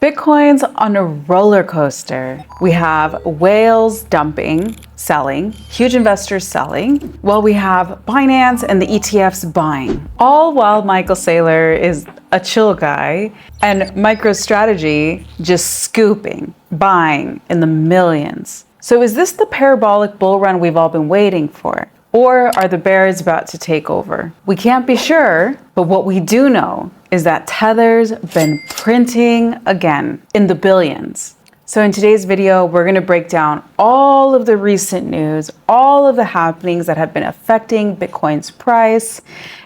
Bitcoin's on a roller coaster. We have whales dumping, selling, huge investors selling, while we have Binance and the ETFs buying. All while Michael Saylor is a chill guy and MicroStrategy just scooping, buying in the millions. So is this the parabolic bull run we've all been waiting for? Or are the bears about to take over? We can't be sure, but what we do know is that Tether's been printing again in the billions. So in today's video, we're gonna break down all of the recent news, all of the happenings that have been affecting Bitcoin's price,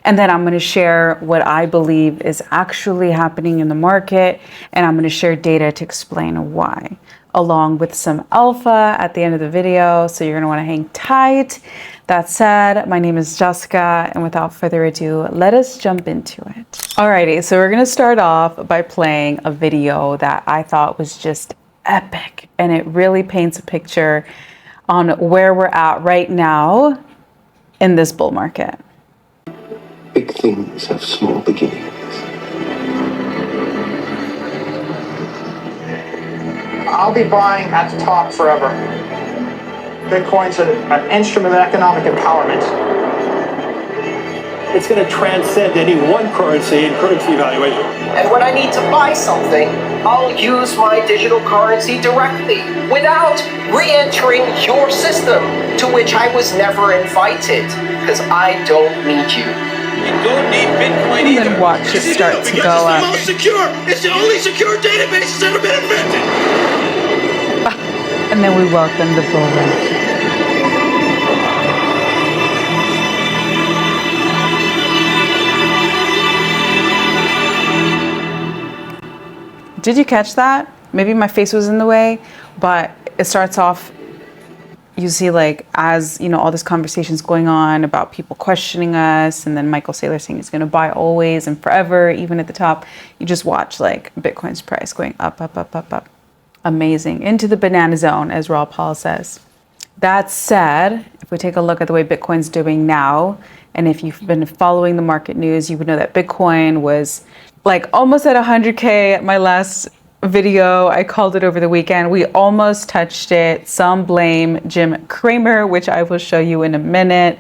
and then I'm gonna share what I believe is actually happening in the market, and I'm gonna share data to explain why, along with some alpha at the end of the video, so you're gonna wanna hang tight. That said, my name is Jessica, and without further ado, let us jump into it. Alrighty, so we're gonna start off by playing a video that I thought was just epic, and it really paints a picture on where we're at right now in this bull market. Big things have small beginnings. I'll be buying at the top forever. Bitcoin's an instrument of economic empowerment. It's going to transcend any one currency and currency evaluation. And when I need to buy something, I'll use my digital currency directly without re-entering your system to which I was never invited, because I don't need you. You don't need Bitcoin either. And then watch it start to go up. It's the most secure. It's the only secure database that's ever been invented. And then we welcome the bull run. Did you catch that? Maybe my face was in the way, but it starts off, you see, like, as you know, all this conversation's going on about people questioning us, and then Michael Saylor saying he's gonna buy always and forever, even at the top. You just watch like Bitcoin's price going up, up, up, up, up. Amazing. Into the banana zone, as Raw Paul says. That said, if we take a look at the way Bitcoin's doing now, and if you've been following the market news, you would know that Bitcoin was like almost at 100K at my last video. I called it over the weekend. We almost touched it. Some blame Jim Cramer, which I will show you in a minute.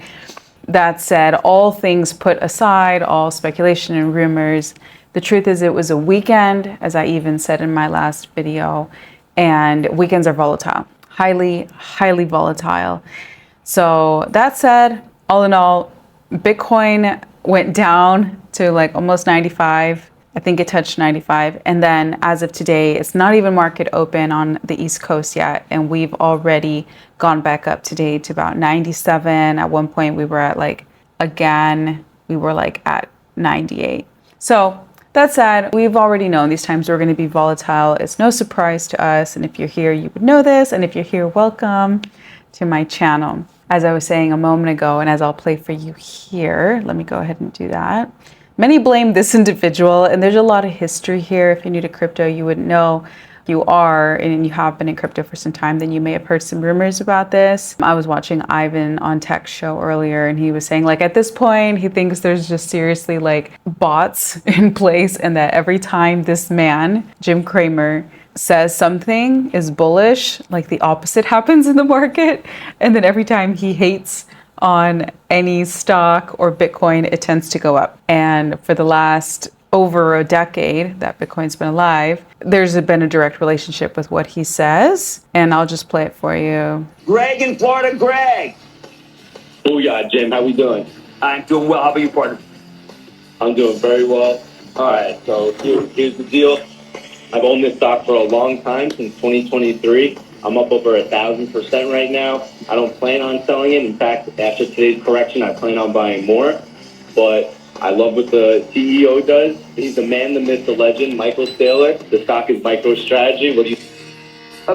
That said, all things put aside, all speculation and rumors, the truth is it was a weekend, as I even said in my last video, and weekends are volatile, highly, highly volatile. So that said, all in all, Bitcoin went down to like almost 95. I think it touched 95. And then as of today, it's not even market open on the East Coast yet. And we've already gone back up today to about 97. At one point we were at like, again, we were like at 98. So that said, we've already known these times are going to be volatile. It's no surprise to us. And if you're here, you would know this. And if you're here, welcome to my channel. As I was saying a moment ago, and as I'll play for you here, let me go ahead and do that. Many blame this individual, and there's a lot of history here. If you're new to crypto, you wouldn't know. You are, and you have been in crypto for some time, then you may have heard some rumors about this. I was watching Ivan on Tech Show earlier, and he was saying, like, at this point, he thinks there's just seriously like bots in place, and that every time this man, Jim Cramer, says something is bullish, like the opposite happens in the market. And then every time he hates on any stock or Bitcoin, it tends to go up. And for the last over a decade that Bitcoin's been alive, there's been a direct relationship with what he says. And I'll just play it for you. Greg in Florida. Greg. Oh yeah, Jim, how we doing? I'm doing well. How about you, partner? I'm doing very well. All right, so here's the deal. I've owned this stock for a long time, since 2023. I'm up over 1,000% right now. I don't plan on selling it. In fact, after today's correction, I plan on buying more. But I love what the CEO does. He's the man, the myth, the legend, Michael Saylor. The stock is MicroStrategy. What do you?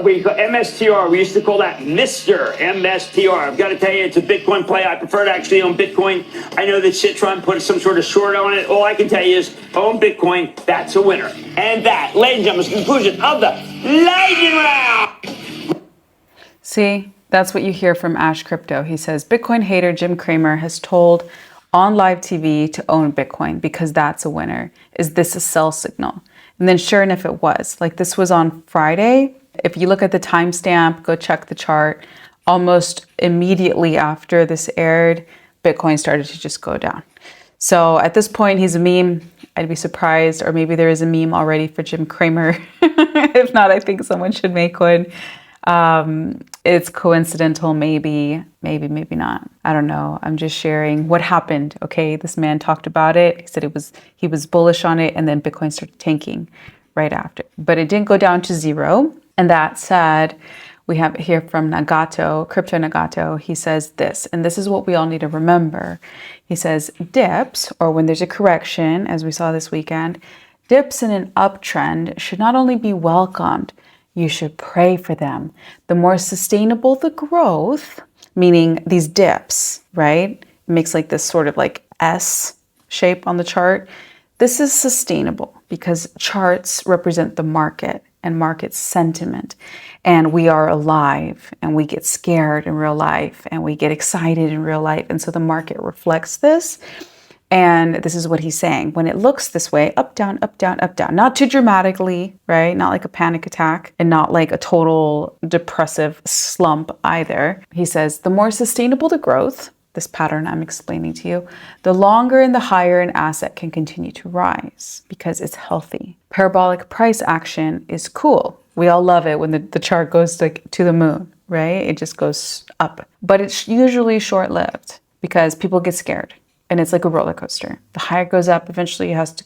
We call MSTR. We used to call that Mr. MSTR. I've got to tell you, it's a Bitcoin play. I prefer to actually own Bitcoin. I know that Citron put some sort of short on it. All I can tell you is own Bitcoin. That's a winner. And that, ladies and gentlemen, is the conclusion of the lightning round. See, that's what you hear from Ash Crypto. He says, Bitcoin hater Jim Cramer has told on live TV to own Bitcoin because that's a winner. Is this a sell signal? And then sure enough, it was. Like this was on Friday. If you look at the timestamp, go check the chart. Almost immediately after this aired, Bitcoin started to just go down. So at this point, he's a meme. I'd be surprised, or maybe there is a meme already for Jim Cramer. If not, I think someone should make one. It's coincidental, maybe not. I don't know. I'm just sharing what happened. Okay, this man talked about it. He said he was bullish on it, and then Bitcoin started tanking right after. But it didn't go down to zero. And that said, we have here from Nagato, Crypto Nagato. He says this, and this is what we all need to remember. He says dips, or when there's a correction, as we saw this weekend, dips in an uptrend should not only be welcomed, you should pray for them. The more sustainable the growth, meaning these dips, right? It makes like this sort of like S shape on the chart. This is sustainable because charts represent the market and market sentiment. And we are alive and we get scared in real life and we get excited in real life. And so the market reflects this. And this is what he's saying. When it looks this way, up, down, up, down, up, down, not too dramatically, right? Not like a panic attack and not like a total depressive slump either. He says, the more sustainable the growth, this pattern I'm explaining to you, the longer and the higher an asset can continue to rise because it's healthy. Parabolic price action is cool. We all love it when the chart goes like to the moon, right? It just goes up. But it's usually short-lived because people get scared. And it's like a roller coaster. The higher it goes up, eventually it has to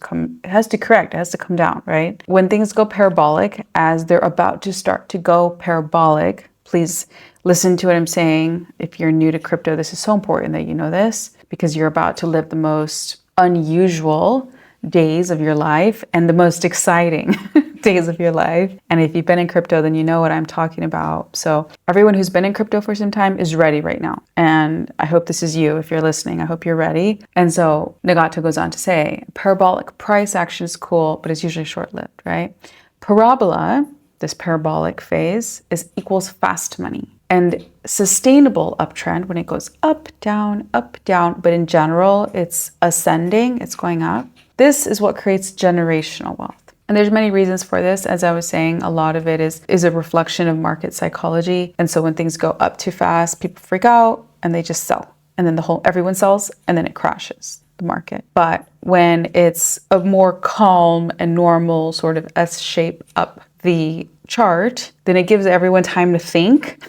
correct, it has to come down, right? When things go parabolic, as they're about to start to go parabolic, please listen to what I'm saying. If you're new to crypto, this is so important that you know this because you're about to live the most unusual days of your life and the most exciting days of your life. And if you've been in crypto, then you know what I'm talking about. So everyone who's been in crypto for some time is ready right now. And I hope this is you. If you're listening, I hope you're ready. And so Nagato goes on to say, parabolic price action is cool, but it's usually short-lived, right? Parabola, this parabolic phase, equals fast money. And sustainable uptrend, when it goes up, down, but in general, it's ascending, it's going up. This is what creates generational wealth. And there's many reasons for this. As I was saying, a lot of it is a reflection of market psychology. And so when things go up too fast, people freak out and they just sell. And then everyone sells and then it crashes the market. But when it's a more calm and normal sort of S shape up the chart, then it gives everyone time to think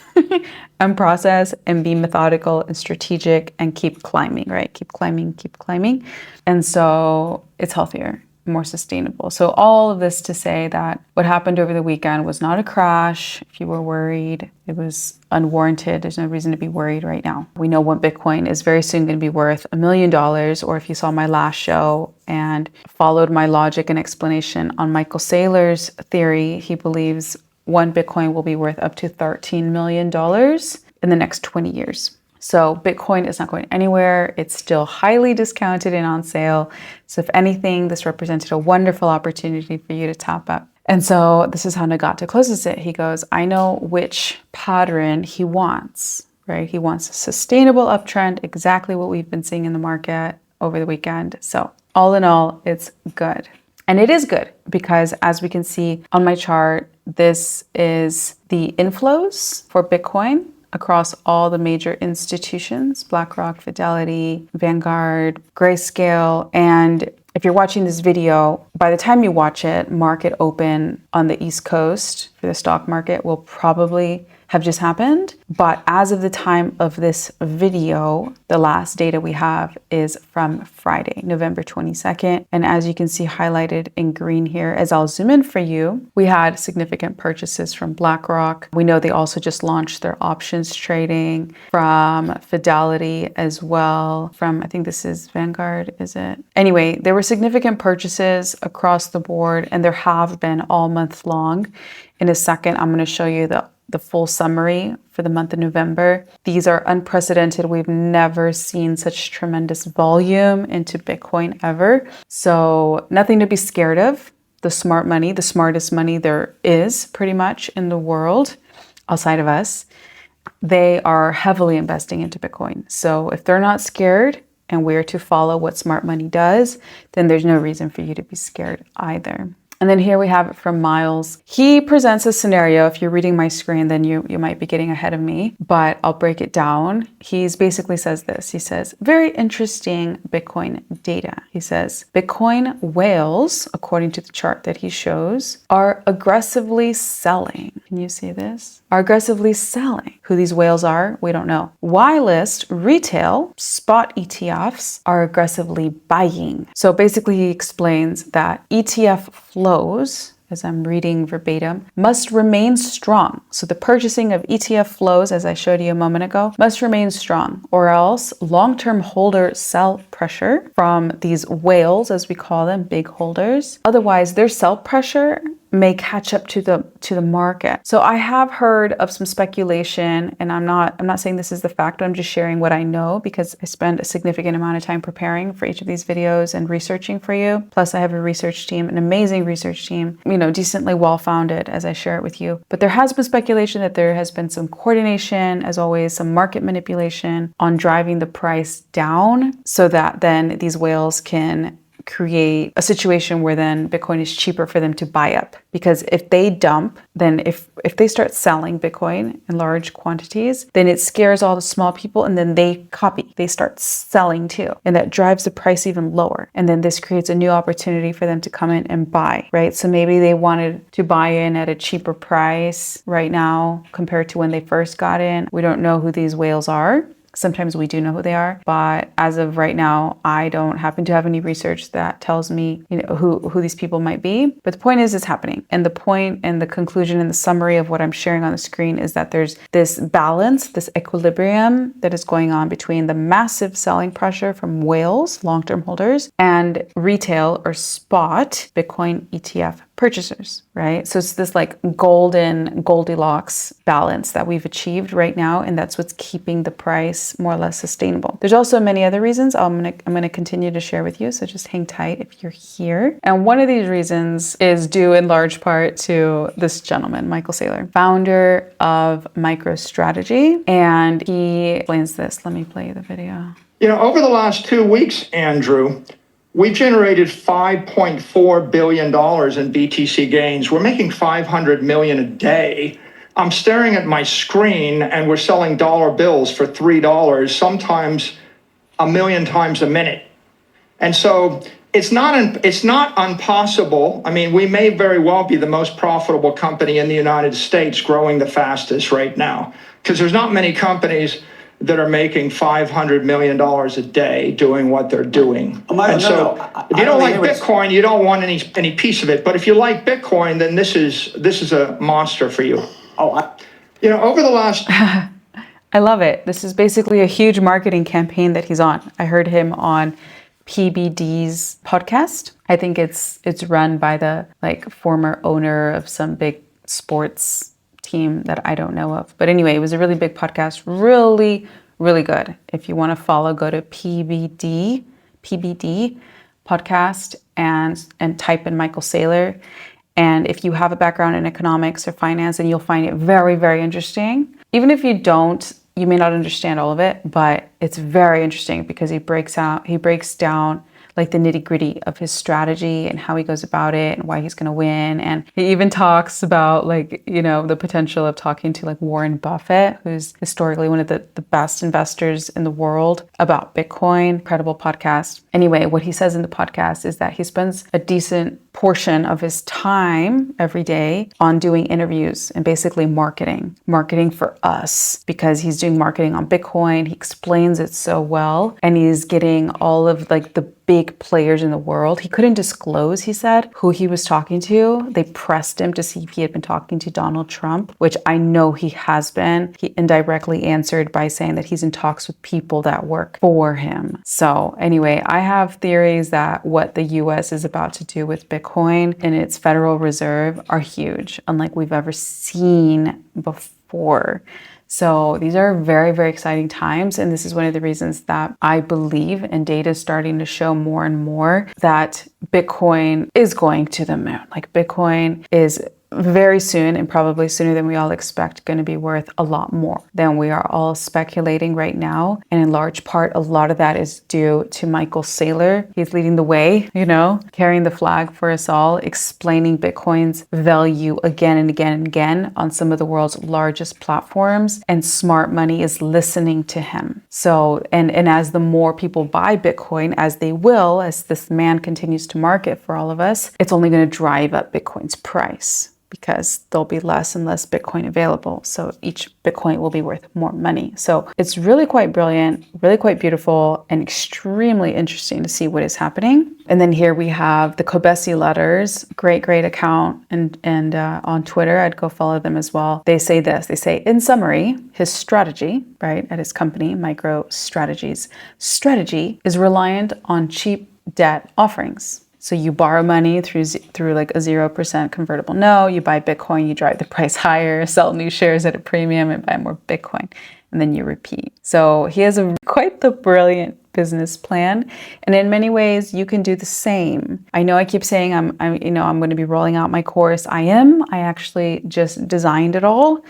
and process and be methodical and strategic and keep climbing, right? Keep climbing. And so it's healthier, more sustainable. So all of this to say that what happened over the weekend was not a crash. If you were worried, it was unwarranted. There's no reason to be worried right now. We know what Bitcoin is very soon going to be worth $1 million, or if you saw my last show and followed my logic and explanation on Michael Saylor's theory, he believes one Bitcoin will be worth up to $13 million in the next 20 years. So Bitcoin is not going anywhere. It's still highly discounted and on sale. So if anything, this represented a wonderful opportunity for you to tap up. And so this is how Nagato closes it. He goes, I know which pattern he wants, right? He wants a sustainable uptrend, exactly what we've been seeing in the market over the weekend. So all in all, it's good. And it is good because as we can see on my chart, this is the inflows for Bitcoin across all the major institutions, BlackRock, Fidelity, Vanguard, Grayscale. And if you're watching this video, by the time you watch it, market open on the East Coast for the stock market will probably have just happened. But as of the time of this video, the last data we have is from Friday, November 22nd. And as you can see highlighted in green here, as I'll zoom in for you, we had significant purchases from BlackRock. We know they also just launched their options trading, from Fidelity as well, from, I think this is Vanguard, is it? Anyway, there were significant purchases across the board, and there have been all month long. In a second, I'm going to show you the full summary for the month of November. These are unprecedented. We've never seen such tremendous volume into Bitcoin ever. So nothing to be scared of. The smart money, the smartest money there is pretty much in the world outside of us, they are heavily investing into Bitcoin. So if they're not scared and we're to follow what smart money does, then there's no reason for you to be scared either. And then here we have it from Miles. He presents a scenario. If you're reading my screen, then you might be getting ahead of me, but I'll break it down. He's basically says this. He says, very interesting Bitcoin data. He says, Bitcoin whales, according to the chart that he shows, are aggressively selling. Can you see this? Are aggressively selling. Who these whales are, we don't know. Y-list retail spot ETFs are aggressively buying. So basically he explains that ETF flows, as I'm reading verbatim, must remain strong. So the purchasing of ETF flows, as I showed you a moment ago, must remain strong, or else long-term holder sell pressure from these whales, as we call them, big holders. Otherwise, their sell pressure may catch up to the market. So I have heard of some speculation, and I'm not saying this is the fact, I'm just sharing what I know because I spend a significant amount of time preparing for each of these videos and researching for you. Plus I have a research team, an amazing research team, decently well-founded as I share it with you. But there has been speculation that there has been some coordination, as always, some market manipulation on driving the price down so that then these whales can create a situation where then Bitcoin is cheaper for them to buy up. Because if they dump, then if they start selling Bitcoin in large quantities, then it scares all the small people and then they copy. They start selling too. And that drives the price even lower. And then this creates a new opportunity for them to come in and buy, right? So maybe they wanted to buy in at a cheaper price right now compared to when they first got in. We don't know who these whales are. Sometimes we do know who they are, but as of right now, I don't happen to have any research that tells me, who these people might be. But the point is, it's happening. And the point and the conclusion and the summary of what I'm sharing on the screen is that there's this balance, this equilibrium that is going on between the massive selling pressure from whales, long-term holders, and retail or spot Bitcoin ETF purchasers, right? So it's this like golden Goldilocks balance that we've achieved right now, and that's what's keeping the price more or less sustainable. There's also many other reasons I'm gonna continue to share with you, so just hang tight if you're here. And one of these reasons is due in large part to this gentleman, Michael Saylor, founder of MicroStrategy, and he explains this. Let me play the video. Over the last 2 weeks, Andrew, we generated $5.4 billion in BTC gains. We're making $500 million a day. I'm staring at my screen and we're selling dollar bills for $3, sometimes a million times a minute. And so it's not impossible. I mean, we may very well be the most profitable company in the United States, growing the fastest right now, because there's not many companies that are making $500 million a day doing what they're doing. If you don't like Bitcoin, you don't want any piece of it. But if you like Bitcoin, then this is a monster for you. Over the last... I love it. This is basically a huge marketing campaign that he's on. I heard him on PBD's podcast. I think it's run by the former owner of some big sports team that I don't know of. But anyway, it was a really big podcast. Really, really good. If you want to follow, go to PBD podcast and type in Michael Saylor. And if you have a background in economics or finance, then you'll find it very, very interesting. Even if you don't, you may not understand all of it, but it's very interesting because he breaks down like the nitty-gritty of his strategy and how he goes about it and why he's going to win. And he even talks about the potential of talking to Warren Buffett, who's historically one of the best investors in the world, about Bitcoin. Incredible podcast. Anyway, what he says in the podcast is that he spends a decent portion of his time every day on doing interviews and basically marketing for us, because he's doing marketing on Bitcoin. He explains it so well, and he's getting all of the big players in the world. He couldn't disclose, he said, who he was talking to. They pressed him to see if he had been talking to Donald Trump, which I know he has been. He indirectly answered by saying that he's in talks with people that work for him. So anyway, I have theories that what the US is about to do with Bitcoin and its Federal Reserve are huge, unlike we've ever seen before. So these are very, very exciting times. And this is one of the reasons that I believe, and data is starting to show more and more, that Bitcoin is going to the moon. Bitcoin is very soon, and probably sooner than we all expect, going to be worth a lot more than we are all speculating right now. And in large part, a lot of that is due to Michael Saylor. He's leading the way, carrying the flag for us all, explaining Bitcoin's value again and again and again on some of the world's largest platforms, and smart money is listening to him. So, and as the more people buy Bitcoin, as they will, as this man continues to market for all of us, it's only going to drive up Bitcoin's price, because there'll be less and less Bitcoin available. So each Bitcoin will be worth more money. So it's really quite brilliant, really quite beautiful, and extremely interesting to see what is happening. And then here we have the Kobesi letters, great account, and on Twitter, I'd go follow them as well. They say this, they say, in summary, his strategy, right, at his company, MicroStrategy's strategy is reliant on cheap debt offerings. So you borrow money through like a 0% convertible note, you buy Bitcoin, you drive the price higher, sell new shares at a premium and buy more Bitcoin, and then you repeat. So he has quite the brilliant business plan. And in many ways, you can do the same. I know I keep saying I'm going to be rolling out my course. I actually just designed it all.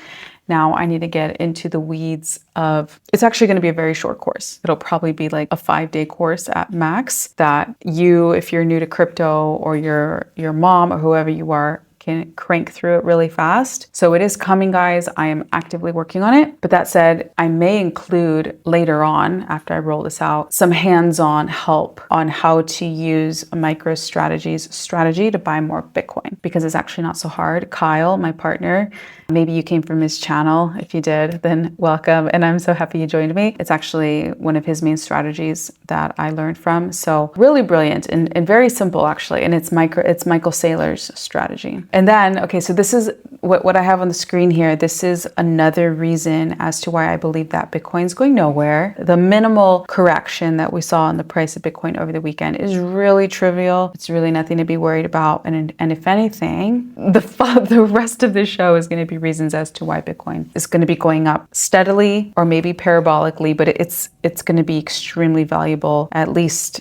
Now I need to get into the weeds of, it's actually going to be a very short course. It'll probably be like a 5-day course at max that you, if you're new to crypto, or your mom or whoever you are, can crank through it really fast. So it is coming, guys. I am actively working on it. But that said, I may include later on, after I roll this out, some hands-on help on how to use MicroStrategy's strategy to buy more Bitcoin, because it's actually not so hard. Kyle, my partner, maybe you came from his channel. If you did, then welcome. And I'm so happy you joined me. It's actually one of his main strategies that I learned from. So really brilliant and very simple, actually. And it's Michael Saylor's strategy. And then, okay, so this is what I have on the screen here. This is another reason as to why I believe that Bitcoin's going nowhere. The minimal correction that we saw in the price of Bitcoin over the weekend is really trivial. It's really nothing to be worried about. And if anything, the rest of the show is going to be reasons as to why Bitcoin is going to be going up steadily or maybe parabolically, but it's going to be extremely valuable, at least,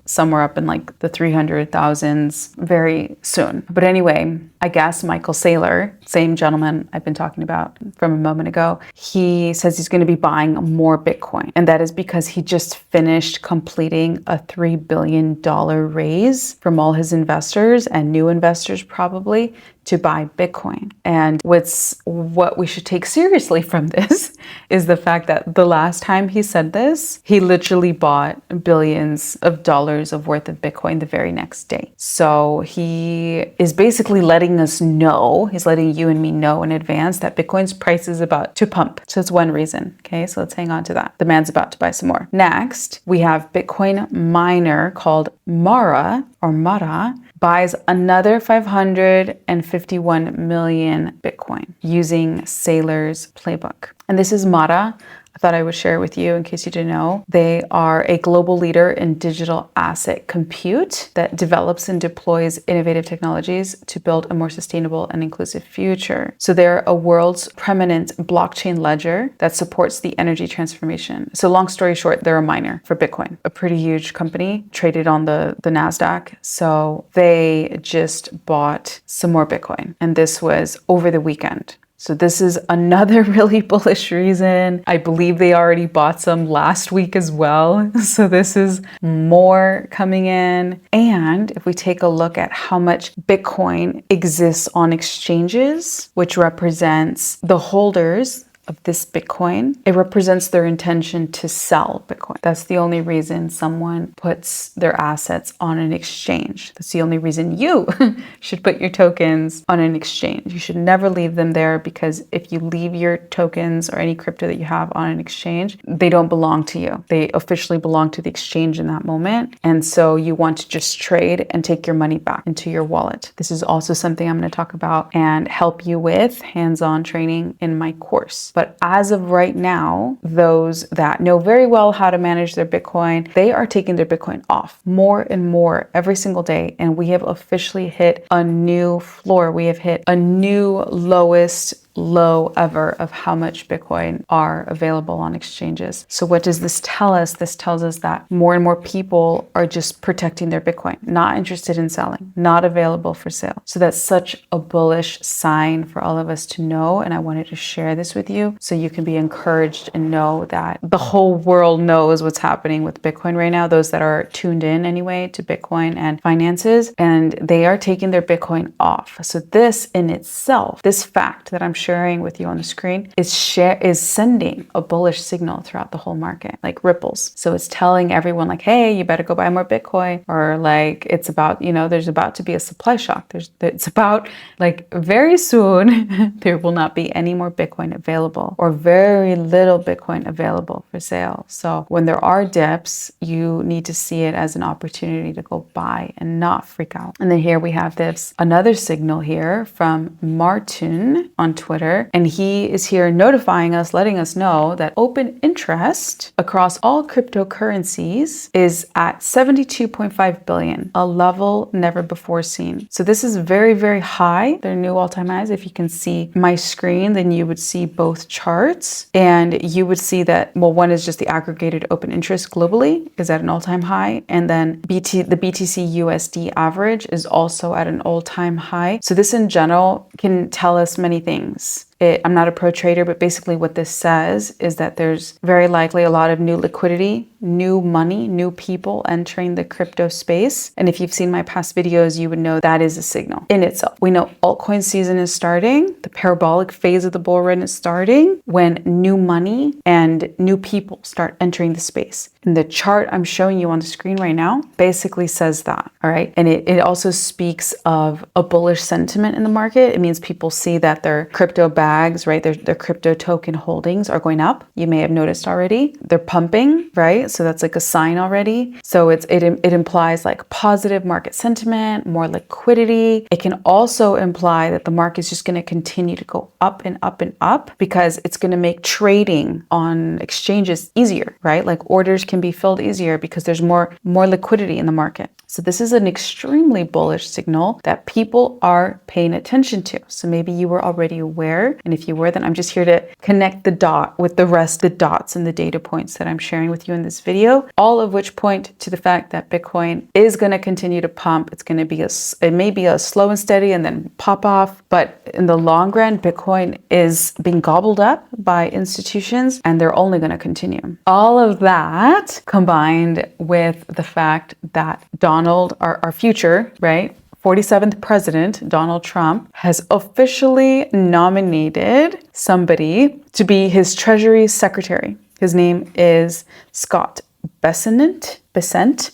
somewhere up in like the 300,000s very soon. But anyway, I guess Michael Saylor, same gentleman I've been talking about from a moment ago, he says he's going to be buying more Bitcoin. And that is because he just finished completing a $3 billion raise from all his investors and new investors probably to buy Bitcoin. And what we should take seriously from this is the fact that the last time he said this, he literally bought billions of dollars of worth of Bitcoin the very next day. So he is basically letting us know, he's letting you and me know in advance that Bitcoin's price is about to pump. So that's one reason. Okay, so let's hang on to that. The man's about to buy some more. Next, we have Bitcoin miner called Mara buys another 551 million Bitcoin using Saylor's playbook. And this is Mara. I thought I would share with you in case you didn't know. They are a global leader in digital asset compute that develops and deploys innovative technologies to build a more sustainable and inclusive future. So they're a world's preeminent blockchain ledger that supports the energy transformation. So long story short, they're a miner for Bitcoin, a pretty huge company traded on the NASDAQ. So they just bought some more Bitcoin, and this was over the weekend. So this is another really bullish reason. I believe they already bought some last week as well. So this is more coming in. And if we take a look at how much Bitcoin exists on exchanges, which represents the holders of this Bitcoin, it represents their intention to sell Bitcoin. That's the only reason someone puts their assets on an exchange. That's the only reason you should put your tokens on an exchange. You should never leave them there, because if you leave your tokens or any crypto that you have on an exchange, they don't belong to you. They officially belong to the exchange in that moment. And so you want to just trade and take your money back into your wallet. This is also something I'm going to talk about and help you with hands-on training in my course. But as of right now, those that know very well how to manage their Bitcoin, they are taking their Bitcoin off more and more every single day. And we have officially hit a new floor. We have hit a new lowest low ever of how much Bitcoin are available on exchanges. So what does this tell us? This tells us that more and more people are just protecting their Bitcoin, not interested in selling, not available for sale. So that's such a bullish sign for all of us to know. And I wanted to share this with you so you can be encouraged and know that the whole world knows what's happening with Bitcoin right now, those that are tuned in anyway to Bitcoin and finances, and they are taking their Bitcoin off. So this in itself, this fact that I'm sharing with you on the screen is sending a bullish signal throughout the whole market, like ripples. So it's telling everyone like, hey, you better go buy more Bitcoin, or like it's about, there's about to be a supply shock. It's about like very soon there will not be any more Bitcoin available, or very little Bitcoin available for sale. So when there are dips, you need to see it as an opportunity to go buy and not freak out. And then here we have another signal here from Martin on Twitter, and he is here notifying us, letting us know that open interest across all cryptocurrencies is at 72.5 billion, a level never before seen. So this is very, very high. They're new all-time highs. If you can see my screen, then you would see both charts, and you would see that, well, one is just the aggregated open interest globally is at an all-time high, and then the BTC USD average is also at an all-time high. So this in general can tell us many things. I'm not a pro trader, but basically what this says is that there's very likely a lot of new liquidity, new money, new people entering the crypto space. And if you've seen my past videos, you would know that is a signal in itself. We know altcoin season is starting. The parabolic phase of the bull run is starting when new money and new people start entering the space. And the chart I'm showing you on the screen right now basically says that, all right? And it also speaks of a bullish sentiment in the market. It means people see that their crypto bags, right? Their crypto token holdings are going up. You may have noticed already. They're pumping, right? So that's like a sign already. So it implies like positive market sentiment, more liquidity. It can also imply that the market is just going to continue to go up and up and up because it's going to make trading on exchanges easier, right? Like orders can be filled easier because there's more liquidity in the market. So this is an extremely bullish signal that people are paying attention to. So maybe you were already aware. And if you were, then I'm just here to connect the dot with the rest of the dots and the data points that I'm sharing with you in this video, all of which point to the fact that Bitcoin is going to continue to pump. It's going to be it may be a slow and steady and then pop off. But in the long run, Bitcoin is being gobbled up by institutions and they're only going to continue. All of that combined with the fact that Donald, our future, right? 47th president, Donald Trump, has officially nominated somebody to be his Treasury Secretary. His name is Scott Bessent.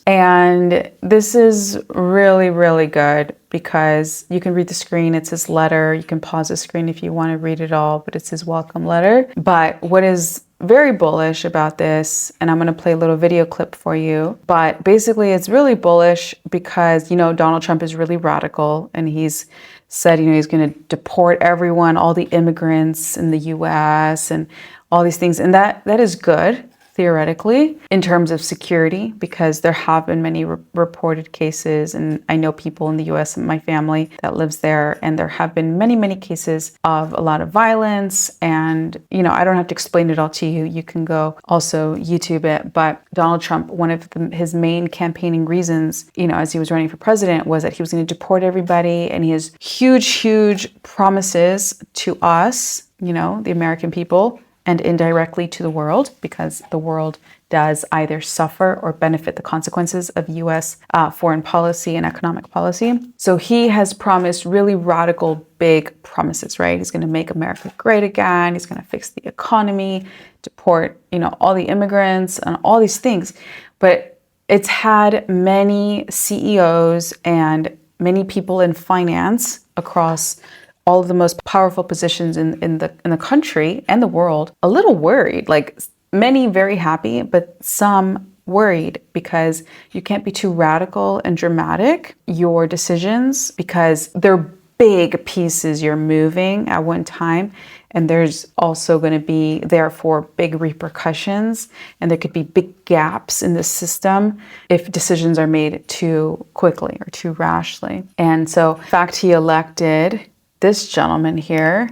And this is really, really good because you can read the screen. It's his letter. You can pause the screen if you want to read it all, but it's his welcome letter. But what is very bullish about this, and I'm going to play a little video clip for you, but basically it's really bullish because, Donald Trump is really radical and he's said, he's going to deport everyone, all the immigrants in the US and all these things. And that is good, theoretically, in terms of security, because there have been many reported cases, and I know people in the US and my family that lives there, and there have been many, many cases of a lot of violence. And, I don't have to explain it all to you. You can go also YouTube it. But Donald Trump, one of his main campaigning reasons, as he was running for president, was that he was going to deport everybody. And he has huge, huge promises to us, the American people, and indirectly to the world, because the world does either suffer or benefit the consequences of U.S. Foreign policy and economic policy. So he has promised really radical, big promises, right? He's going to make America great again. He's going to fix the economy, deport, all the immigrants and all these things. But it's had many CEOs and many people in finance across all of the most powerful positions in the country and the world a little worried, like many very happy, but some worried because you can't be too radical and dramatic your decisions because they're big pieces you're moving at one time. And there's also going to be, therefore, big repercussions. And there could be big gaps in the system if decisions are made too quickly or too rashly. And so, in fact, he elected this gentleman here,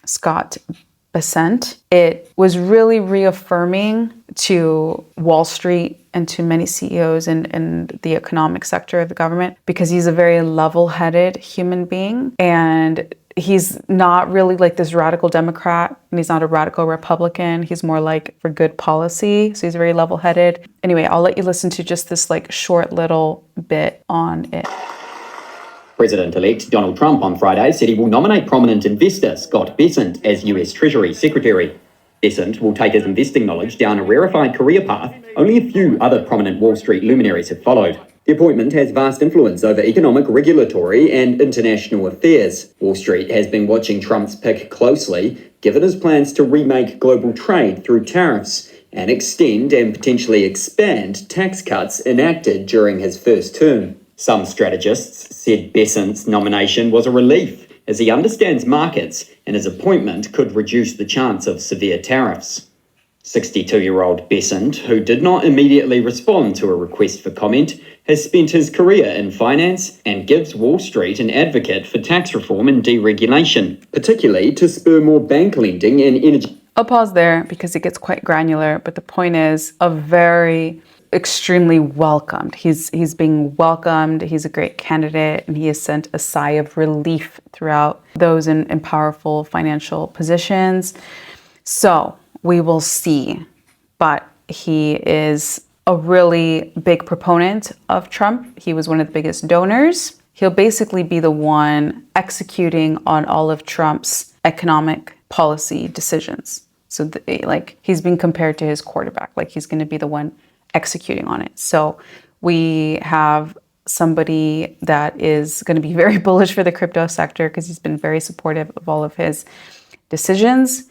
Scott Bessent. It was really reaffirming to Wall Street and to many CEOs in the economic sector of the government, because he's a very level-headed human being, and he's not really like this radical Democrat, and he's not a radical Republican. He's more like for good policy. So he's very level-headed. Anyway, I'll let you listen to just this like short little bit on it. President-elect Donald Trump on Friday said he will nominate prominent investor Scott Bessent as US Treasury Secretary. Bessent will take his investing knowledge down a rarefied career path only a few other prominent Wall Street luminaries have followed. The appointment has vast influence over economic, regulatory and international affairs. Wall Street has been watching Trump's pick closely, given his plans to remake global trade through tariffs and extend and potentially expand tax cuts enacted during his first term. Some strategists said Bessent's nomination was a relief, as he understands markets and his appointment could reduce the chance of severe tariffs. 62-year-old Bessent, who did not immediately respond to a request for comment, has spent his career in finance and gives Wall Street an advocate for tax reform and deregulation, particularly to spur more bank lending and energy. I'll pause there because it gets quite granular, but the point is extremely welcomed. He's being welcomed. He's a great candidate, and he has sent a sigh of relief throughout those in powerful financial positions. So we will see, but he is a really big proponent of Trump. He was one of the biggest donors. He'll basically be the one executing on all of Trump's economic policy decisions. So he's being compared to his quarterback, like he's going to be the one executing on it. So we have somebody that is going to be very bullish for the crypto sector because he's been very supportive of all of his decisions.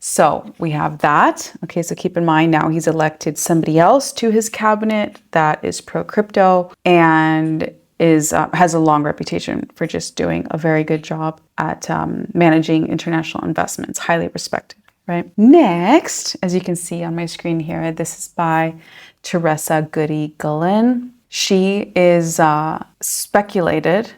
So we have that. Okay, so keep in mind now he's elected somebody else to his cabinet that is pro-crypto and has a long reputation for just doing a very good job at managing international investments, highly respected, right? Next, as you can see on my screen here, this is by Teresa Goody Gullen. She is highly speculated,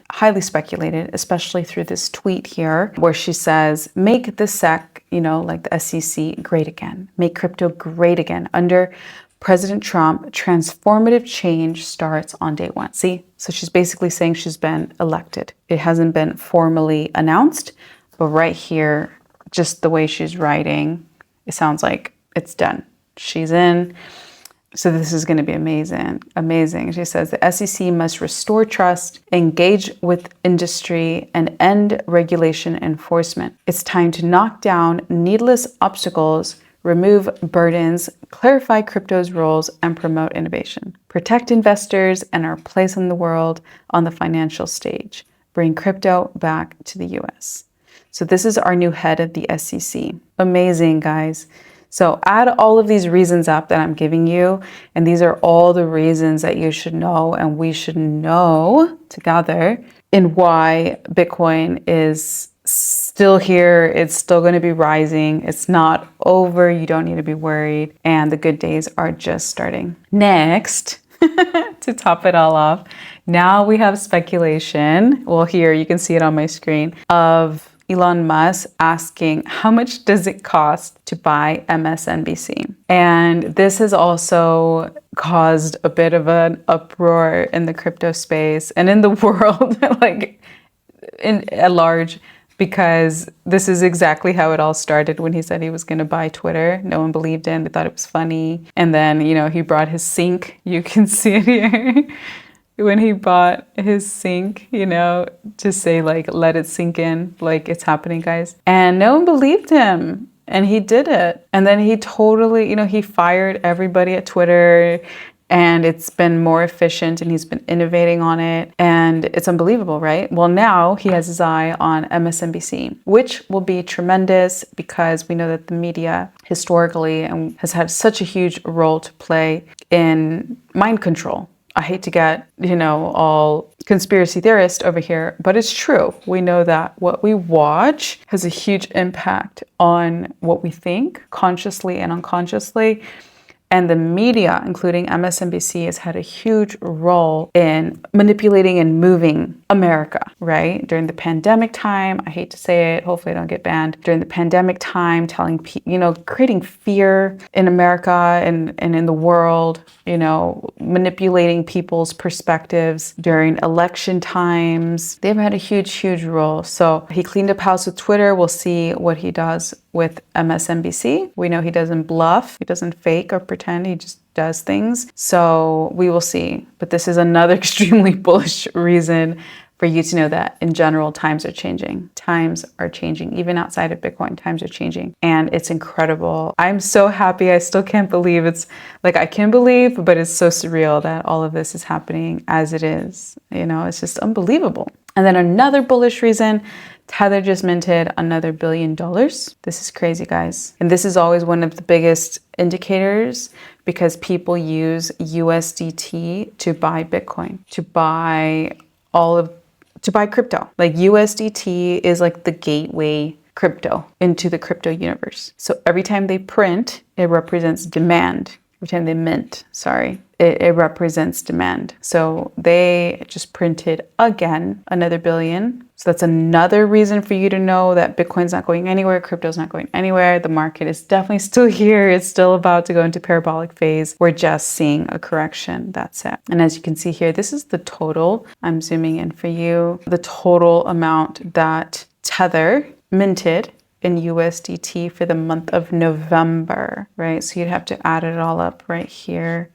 especially through this tweet here, where she says, make the SEC, like the SEC, great again. Make crypto great again. Under President Trump, transformative change starts on day one. See? So she's basically saying she's been elected. It hasn't been formally announced, but right here, just the way she's writing, it sounds like it's done. She's in. So this is going to be amazing. She says the SEC must restore trust, engage with industry, and end regulation enforcement. It's time to knock down needless obstacles, remove burdens, clarify crypto's roles, and promote innovation. Protect investors and our place in the world on the financial stage. Bring crypto back to the US. So this is our new head of the SEC. Amazing, guys. So add all of these reasons up that I'm giving you, and these are all the reasons that you should know and we should know together in why Bitcoin is still here. It's still going to be rising. It's not over. You don't need to be worried. And the good days are just starting. Next, to top it all off, now we have speculation. Well, here you can see it on my screen of Elon Musk asking how much does it cost to buy MSNBC? And this has also caused a bit of an uproar in the crypto space and in the world, at large, because this is exactly how it all started when he said he was going to buy Twitter. No one believed him. They thought it was funny. And then, he brought his sink. You can see it here. When he bought his sink, to say let it sink in, it's happening, guys. And no one believed him. And he did it. And then he totally, he fired everybody at Twitter, and it's been more efficient, and he's been innovating on it. And it's unbelievable, right? Well, now he has his eye on MSNBC, which will be tremendous because we know that the media historically has had such a huge role to play in mind control. I hate to get, all conspiracy theorist over here, but it's true. We know that what we watch has a huge impact on what we think, consciously and unconsciously. And the media, including MSNBC, has had a huge role in manipulating and moving America, right? During the pandemic time, I hate to say it, hopefully I don't get banned. During the pandemic time, telling people, creating fear in America and in the world, manipulating people's perspectives during election times. They've had a huge role. So he cleaned up house with Twitter. We'll see what he does with MSNBC. We know he doesn't bluff. He doesn't fake or pretend. He just does things. So we will see. But this is another extremely bullish reason for you to know that in general, times are changing. Times are changing. Even outside of Bitcoin, times are changing. And it's incredible. I'm so happy. I still can't believe it's like, I can believe, but it's so surreal that all of this is happening as it is. It's just unbelievable. And then another bullish reason, Tether just minted another $1 billion. This is crazy, guys. And this is always one of the biggest indicators because people use USDT to buy Bitcoin, to buy crypto. Like USDT is like the gateway crypto into the crypto universe. So every time they print, it represents demand. Every time they mint, it represents demand. So they just printed again another $1 billion. So that's another reason for you to know that Bitcoin's not going anywhere, crypto's not going anywhere. The market is definitely still here. It's still about to go into parabolic phase. We're just seeing a correction. That's it. And as you can see here, this is the total. I'm zooming in for you. The total amount that Tether minted in USDT for the month of November, right? So you'd have to add it all up right here.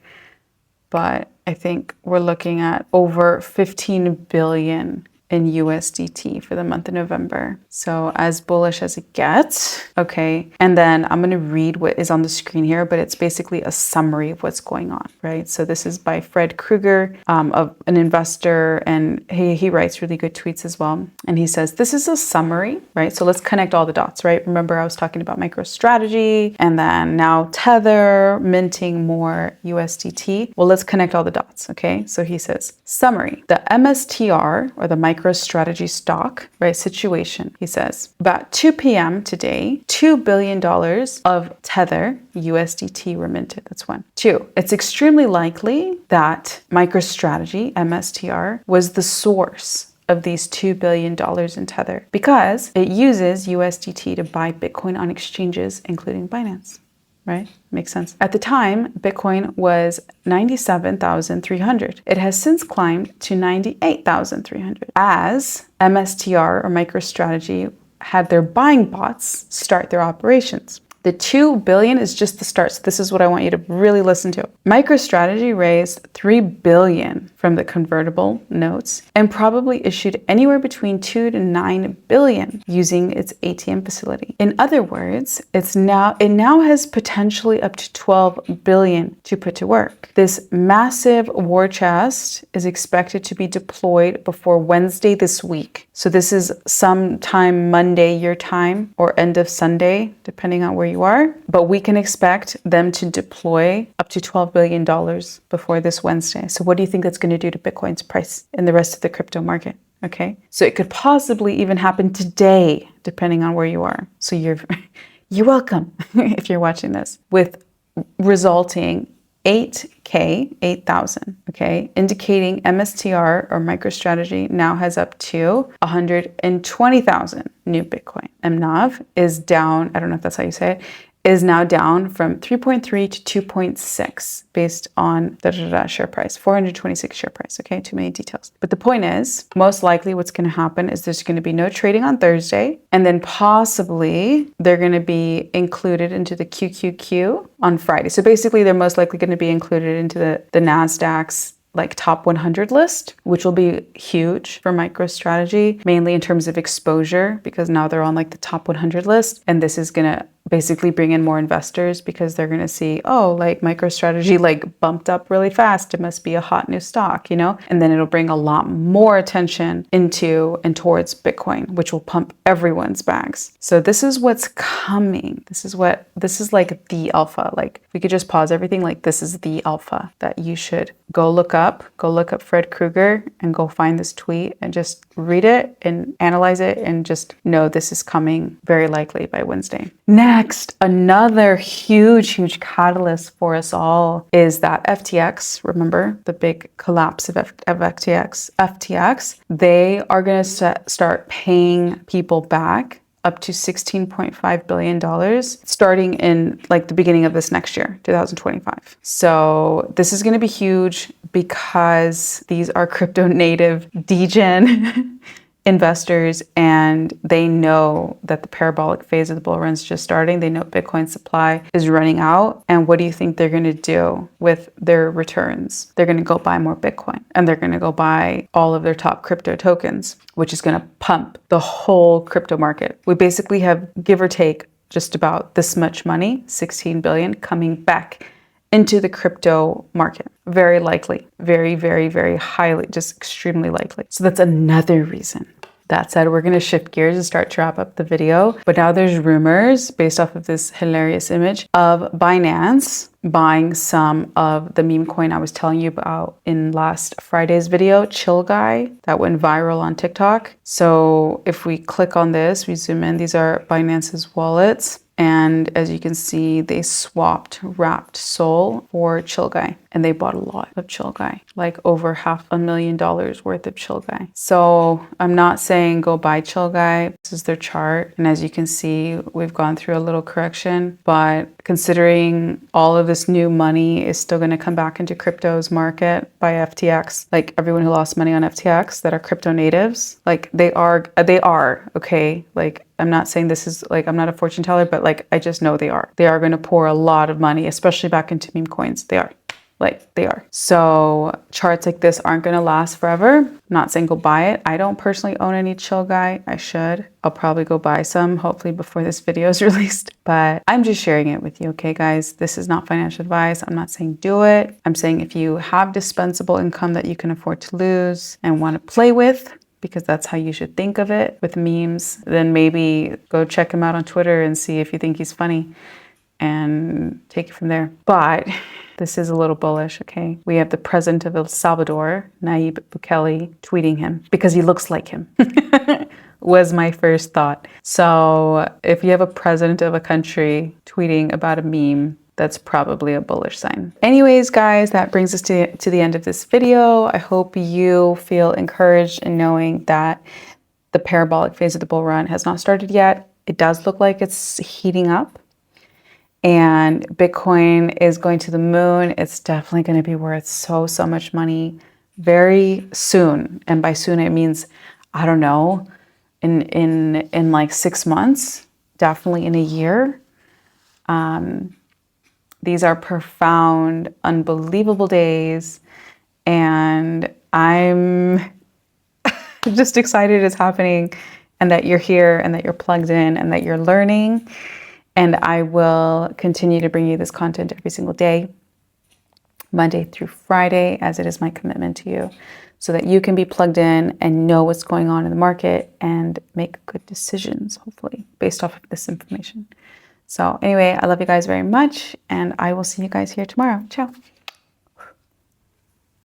But I think we're looking at over 15 billion in USDT for the month of November. So as bullish as it gets. Okay. And then I'm going to read what is on the screen here, but it's basically a summary of what's going on, right? So this is by Fred Krueger, of an investor, and he writes really good tweets as well. And he says, this is a summary, right? So let's connect all the dots, right? Remember I was talking about MicroStrategy and then now Tether minting more USDT. Well, let's connect all the dots. Okay. So he says, summary, the MSTR or the MicroStrategy stock, right, situation. He says, about 2 p.m. today, $2 billion of Tether USDT were minted. That's one. Two, it's extremely likely that MicroStrategy, MSTR, was the source of these $2 billion in Tether because it uses USDT to buy Bitcoin on exchanges, including Binance. Right? Makes sense. At the time, Bitcoin was 97,300. It has since climbed to 98,300 as MSTR or MicroStrategy had their buying bots start their operations. The 2 billion is just the start. So this is what I want you to really listen to. MicroStrategy raised 3 billion from the convertible notes and probably issued anywhere between 2 to 9 billion using its ATM facility. In other words, it now has potentially up to 12 billion to put to work. This massive war chest is expected to be deployed before Wednesday this week. So this is sometime Monday your time or end of Sunday, depending on where you are. But we can expect them to deploy up to $12 billion before this Wednesday. So what do you think that's going to do to Bitcoin's price and the rest of the crypto market? Okay. So it could possibly even happen today, depending on where you are. So you're welcome if you're watching this, with resulting 8,000, okay, indicating MSTR or MicroStrategy now has up to 120,000 new Bitcoin. MNAV is down, I don't know if that's how you say it, is now down from 3.3 to 2.6 based on share price, 426 share price. Okay, too many details. But the point is, most likely what's going to happen is there's going to be no trading on Thursday, and then possibly they're going to be included into the QQQ on Friday. So basically, they're most likely going to be included into the NASDAQ's like top 100 list, which will be huge for MicroStrategy, mainly in terms of exposure, because now they're on like the top 100 list. And this is going to basically bring in more investors because they're going to see, oh, like MicroStrategy like bumped up really fast. It must be a hot new stock, you know? And then it'll bring a lot more attention into and towards Bitcoin, which will pump everyone's bags. So this is what's coming. This is like the alpha. Like we could just pause everything. Like this is the alpha that you should go look up Fred Krueger and go find this tweet and just read it and analyze it and just know this is coming very likely by Wednesday. Now, Next, another huge catalyst for us all is that FTX, remember the big collapse of FTX, they are going to start paying people back up to $16.5 billion starting in like the beginning of this next year, 2025. So this is going to be huge because these are crypto native degen investors, and they know that the parabolic phase of the bull run is just starting. They know Bitcoin supply is running out. And what do you think they're going to do with their returns? They're going to go buy more Bitcoin, and they're going to go buy all of their top crypto tokens, which is going to pump the whole crypto market. We basically have, give or take, just about this much money, 16 billion, coming back into the crypto market. Very likely, very highly, just extremely likely. So that's another reason. That said, we're going to shift gears and start to wrap up the video. But now there's rumors based off of this hilarious image of Binance buying some of the meme coin I was telling you about in last Friday's video, Chill Guy, that went viral on TikTok. So if we click on this, we zoom in, these are Binance's wallets. And as you can see, they swapped wrapped Sol for Chill Guy, and they bought a lot of Chill Guy, like over $500,000 worth of Chill Guy. So I'm not saying go buy Chill Guy. This is their chart. And as you can see, we've gone through a little correction, but considering all of this new money is still going to come back into crypto's market by FTX, like everyone who lost money on FTX that are crypto natives, like they are, okay? Like, I'm not saying this is like, I'm not a fortune teller, but like, I just know they are going to pour a lot of money, especially back into meme coins. They are. So charts like this aren't going to last forever. I'm not saying go buy it. I don't personally own any Chill Guy. I should. I'll probably go buy some, hopefully before this video is released. But I'm just sharing it with you, okay, guys? This is not financial advice. I'm not saying do it. I'm saying if you have dispensable income that you can afford to lose and want to play with, because that's how you should think of it with memes, then maybe go check him out on Twitter and see if you think he's funny and take it from there. But this is a little bullish, okay? We have the president of El Salvador, Nayib Bukele, tweeting him because he looks like him. Was my first thought. So if you have a president of a country tweeting about a meme, that's probably a bullish sign. Anyways, guys, that brings us to the end of this video. I hope you feel encouraged in knowing that the parabolic phase of the bull run has not started yet. It does look like it's heating up, and Bitcoin is going to the moon. It's definitely going to be worth so much money very soon. And by soon, it means, I don't know, in like 6 months, definitely in a year. These are profound, unbelievable days, and I'm just excited it's happening, and that you're here, and that you're plugged in, and that you're learning. And I will continue to bring you this content every single day, Monday through Friday, as it is my commitment to you, so that you can be plugged in and know what's going on in the market and make good decisions, hopefully, based off of this information. So anyway, I love you guys very much, and I will see you guys here tomorrow. Ciao.